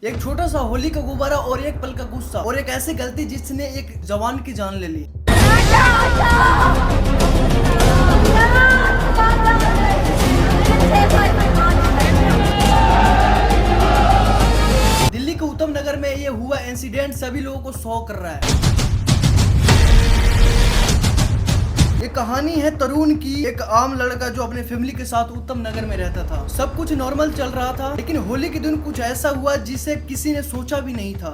एक छोटा सा होली का गुब्बारा और एक पल का गुस्सा और एक ऐसी गलती जिसने एक जवान की जान ले ली। दिल्ली के उत्तम नगर में ये हुआ इंसिडेंट सभी लोगों को शॉक कर रहा है। ये कहानी है तरुण की। एक आम लड़का जो अपने फैमिली के साथ उत्तम नगर में रहता था। सब कुछ नॉर्मल चल रहा था, लेकिन होली के दिन कुछ ऐसा हुआ जिसे किसी ने सोचा भी नहीं था।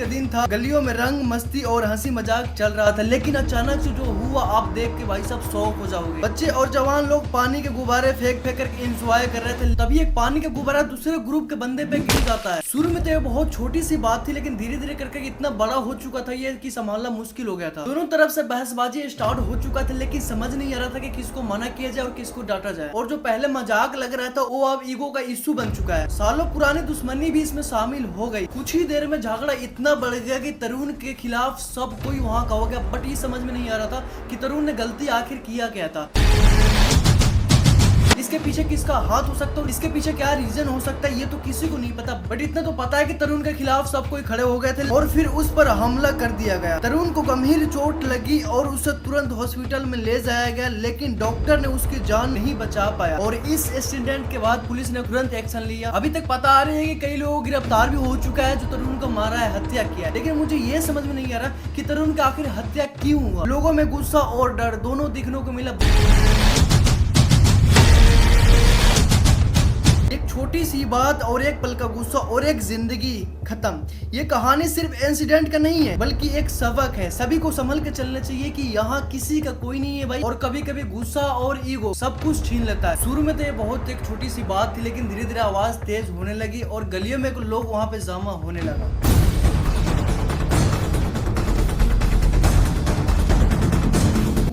दिन था, गलियों में रंग मस्ती और हंसी मजाक चल रहा था, लेकिन अचानक से जो हुआ आप देख के भाई सब शॉक हो जाओगे। बच्चे और जवान लोग पानी के गुब्बारे फेंक फेंक कर एंजॉय कर रहे थे। तभी एक पानी का गुब्बारा दूसरे ग्रुप के बंदे पे गिर जाता है। शुरू में तो ये बहुत छोटी सी बात थी, लेकिन धीरे धीरे करके इतना बड़ा हो चुका था ये कि संभालना मुश्किल हो गया था। दोनों तरफ से बहसबाजी स्टार्ट हो चुका था, लेकिन समझ नहीं आ रहा था कि किसको मना किया जाए और किसको डांटा जाए। और जो पहले मजाक लग रहा था वो अब ईगो का इश्यू बन चुका है। सालों पुरानी दुश्मनी भी इसमें शामिल हो गई। कुछ ही देर में झगड़ा इतना बढ़ गया कि तरुण के खिलाफ सब कोई वहां का हो गया। बट ये समझ में नहीं आ रहा था कि तरुण ने गलती आखिर किया क्या था। इसके पीछे किसका हाथ हो सकता है, इसके पीछे क्या रीजन हो सकता है, ये तो किसी को नहीं पता। बट इतना तो पता है कि तरुण के खिलाफ सब कोई खड़े हो गए थे और फिर उस पर हमला कर दिया गया। तरुण को गंभीर चोट लगी और उसे तुरंत हॉस्पिटल में ले जाया गया, लेकिन डॉक्टर ने उसकी जान नहीं बचा पाया। और इस इंसिडेंट के बाद पुलिस ने तुरंत एक्शन लिया। अभी तक पता आ रही है कि कई लोगों गिरफ्तार भी हो चुका है जो तरुण को मारा है, हत्या किया है। लेकिन मुझे ये समझ में नहीं आ रहा कि तरुण का आखिर हत्या क्यों हुआ। लोगों में गुस्सा और डर दोनों दिखने को मिला। एक छोटी सी बात और एक पल का गुस्सा और एक जिंदगी खत्म। ये कहानी सिर्फ इंसिडेंट का नहीं है, बल्कि एक सबक है। सभी को संभल के चलना चाहिए कि यहाँ किसी का कोई नहीं है भाई। और कभी कभी गुस्सा और ईगो सब कुछ छीन लेता है। शुरू में तो ये बहुत एक छोटी सी बात थी, लेकिन धीरे धीरे आवाज तेज होने लगी और गलियों में लोग वहाँ पे जमा होने लगा।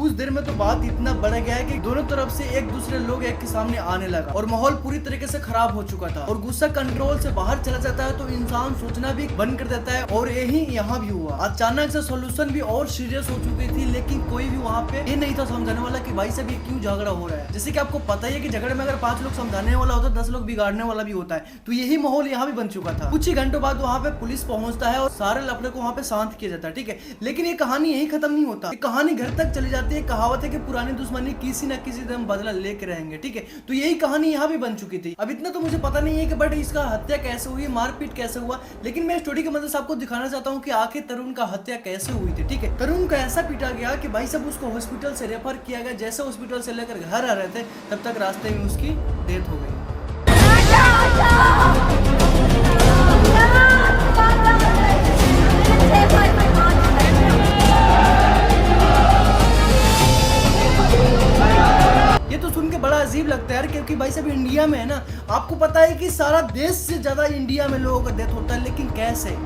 देर में तो बात इतना बढ़ गया है कि दोनों तरफ से एक दूसरे लोग एक के सामने आने लगा और माहौल पूरी तरीके से खराब हो चुका था। और गुस्सा कंट्रोल से बाहर चला जाता है तो इंसान सोचना भी बंद कर देता है, और यही यहाँ भी हुआ। अचानक से सॉल्यूशन भी और सीरियस हो चुकी थी, लेकिन कोई भी वहाँ पे ये नहीं था समझाने वाला कि भाई साहब ये क्यों झगड़ा हो रहा है। जैसे कि आपको पता है कि झगड़े में अगर 5 लोग समझाने वाला होता है, 10 लोग बिगाड़ने वाला भी होता है। तो यही माहौल यहाँ भी बन चुका था। कुछ ही घंटों बाद वहाँ पे पुलिस पहुंचता है और सारे लफड़े को वहाँ पे शांत किया जाता है, ठीक है। लेकिन ये कहानी यही खत्म नहीं होता, ये कहानी घर तक चली जाती है। कहावत है कि पुरानी दुश्मनी किसी न किसी दिन बदला लेके रहेंगे, ठीक है। तो यही कहानी यहाँ भी बन चुकी थी। अब इतना तो मुझे पता नहीं है कि बट इसका हत्या कैसे हुई, मारपीट कैसे हुआ, लेकिन मैं स्टोरी की मदद से आपको दिखाना चाहता हूँ कि आखिर तरुण का हत्या कैसे हुई थी, ठीक है। तरुण को ऐसा पीटा गया कि भाई सब उसको हॉस्पिटल से रेफर किया गया। जैसे हॉस्पिटल से लेकर घर आ रहे थे तब तक रास्ते में उसकी डेथ हो गई। ये तो सुन के बड़ा अजीब लगता है यार, क्योंकि भाई साहब इंडिया में है ना, आपको पता है कि सारा देश से ज्यादा इंडिया में लोगों का डेथ होता है, लेकिन कैसे?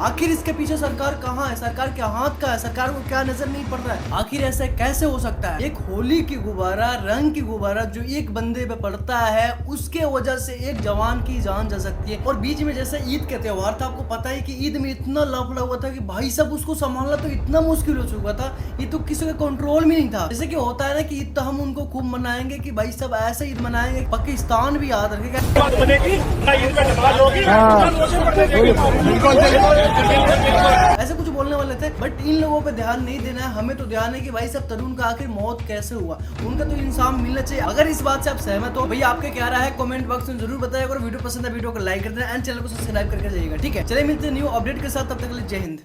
आखिर इसके पीछे सरकार कहाँ है? सरकार के हाथ का है? सरकार को क्या नजर नहीं पड़ रहा है? आखिर ऐसे कैसे हो सकता है? एक होली की गुब्बारा, रंग की गुब्बारा जो एक बंदे पे पड़ता है, उसके वजह से एक जवान की जान जा सकती है। और बीच में जैसे ईद का त्योहार था, आपको पता है कि ईद में इतना लफड़ा हुआ था कि भाई सब उसको संभालना तो इतना मुश्किल हो चुका था, ये तो किसी का कंट्रोल में नहीं था। जैसे कि होता है ना कि ईद तो हम उनको खूब मनाएंगे कि भाई सब ऐसे ईद मनाएंगे, पाकिस्तान भी याद रखेगा। ऐसे कुछ बोलने वाले थे, बट इन लोगों पे ध्यान नहीं देना है। हमें तो ध्यान है कि भाई सब तरुण का आखिर मौत कैसे हुआ, उनका तो इंसाफ मिलना चाहिए। अगर इस बात से आप सहमत हो भैया, आपके क्या राय है कमेंट बॉक्स में जरूर बताइए। अगर वीडियो पसंद है वीडियो को लाइक कर देना एंड चैनल को सब्सक्राइब करके जाइएगा, ठीक है। चलिए मिलते हैं न्यू अपडेट के साथ, तब तक के लिए जय हिंद।